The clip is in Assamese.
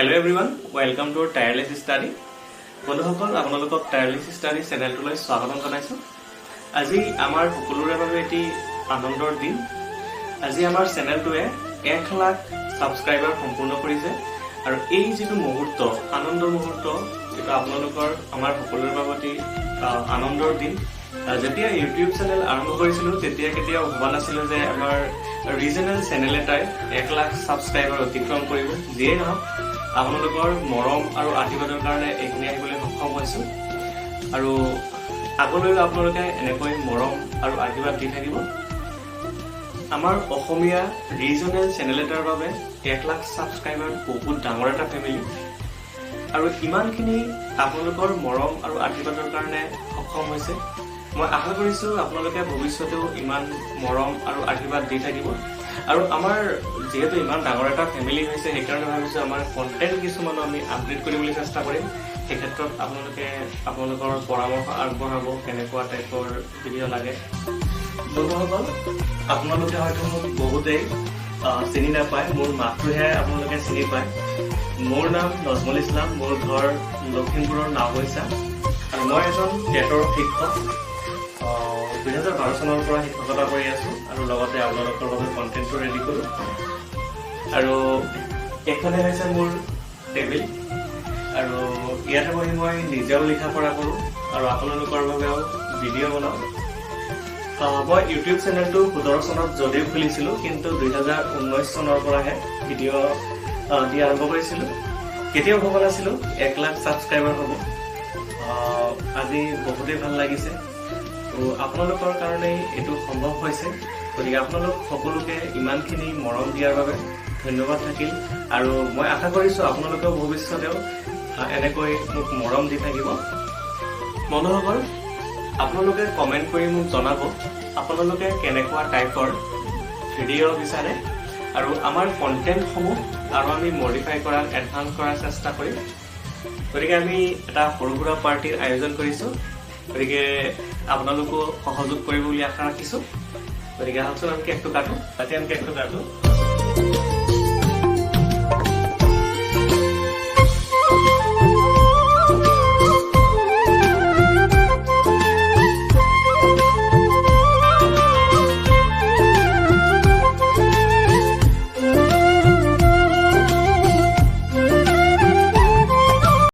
Hello everyone, welcome to Tireless study. বন্ধুসকল আপোনালোকক Tireless study চেনেলটোলৈ স্বাগতম জনাইছো। আজি আমাৰ সকলোৰে বাবে এটি আনন্দৰ দিন। আজি আমাৰ চেনেলটোৱে 1 লাখ সাবস্ক্ৰাইবাৰ সম্পূৰ্ণ কৰিছে আৰু এই যেটো মুহূৰ্ত আনন্দৰ মুহূৰ্ত যেটা আপোনালোকৰ আমাৰ সকলোৰে বাবে এটি আনন্দৰ দিন। যেতিয়া ইউটিউব চেনেল আৰম্ভ কৰিছিলো তেতিয়া কেতিয়া ভবা নাছিল যে আমাৰ ৰিজনাল চেনেল এটাই 1 লাখ সাবস্ক্ৰাইবাৰ অতিক্ৰম কৰিব। যিয়ে নহওক আপোনালোকৰ মৰম আৰু আশীৰ্বাদৰ কাৰণে এইখিনি আহিবলৈ সক্ষম হৈছো আৰু আগলৈ আপোনালোকে এনেকৈ মৰম আৰু আশীৰ্বাদ দি থাকিব। আমাৰ অসমীয়া ৰিজনাল চেনেল এটাৰ বাবে 1 লাখ সাবস্ক্ৰাইবাৰ বহুত ডাঙৰ এটা ফেমিলি আৰু ইমানখিনি আপোনালোকৰ মৰম আৰু আশীৰ্বাদৰ কাৰণে সক্ষম হৈছে। মই আশা কৰিছো আপোনালোকে ভৱিষ্যতেও ইমান মৰম আৰু আশীৰ্বাদ দি থাকিব আৰু আমাৰ যেহেতু ইমান ডাঙৰ এটা ফেমিলি হৈছে সেইকাৰণে ভাবিছো আমাৰ কন্টেন্ট কিছুমান আমি আপডেট কৰিবলৈ চেষ্টা কৰিম। এই ক্ষেত্ৰত আপোনালোকৰ পৰামৰ্শ আগবঢ়াব কেনেকুৱা টাইপৰ ভিডিঅ' লাগে। বন্ধুসকল আপোনালোকে হয়তো মোক বহুতেই চিনি নাপায়, মোৰ মাতটোহে আপোনালোকে চিনি পায়। মোৰ নাম নজমুল ইছলাম, মোৰ ঘৰ লখিমপুৰৰ নাওবৈচা আৰু মই এজন টেটৰ শিক্ষক। 2012 চনৰ পৰা শিক্ষকতা কৰি আছো আৰু লগতে আপোনালোকৰ বাবে কন্টেন্টটো ৰেডি কৰো। আৰু এখনে হৈছে মোৰ টেবিল আৰু ইয়াতে বহি মই নিজেও লিখা পঢ়া কৰো আৰু আপোনালোকৰ বাবেও ভিডিঅ' বনাও। মই ইউটিউব চেনেলটো 17 চনত যদিও খুলিছিলো কিন্তু 2019 চনৰ পৰাহে ভিডিঅ' দি আৰম্ভ কৰিছিলো। কেতিয়াও ভবা নাছিলো 1 লাখ সাবস্ক্ৰাইবাৰ হ'ব। আজি বহুতেই ভাল লাগিছে আৰু আপোনালোকৰ কাৰণে এইটো সম্ভৱ হৈছে। গতিকে আপোনালোক সকলোকে ইমানখিনি মৰম দিয়াৰ বাবে ধন্যবাদ থাকিল আৰু মই আশা কৰিছো আপোনালোকেও ভৱিষ্যতেও এনেকৈ মোক মৰম দি থাকিব। বন্ধুসকল আপোনালোকে কমেন্ট কৰি মোক জনাব আপোনালোকে কেনেকুৱা টাইপৰ ভিডিঅ' বিচাৰে আৰু আমাৰ কন্টেন্টসমূহ আৰু আমি মডিফাই কৰাৰ এডভান্স কৰাৰ চেষ্টা কৰিম। গতিকে আমি এটা সৰু সুৰা পাৰ্টিৰ আয়োজন কৰিছো। গতিকে আপোনালোকো সহযোগ কৰিব বুলি আশা ৰাখিছো। গতিকে আহকচোন আমি কেকটো কাটো।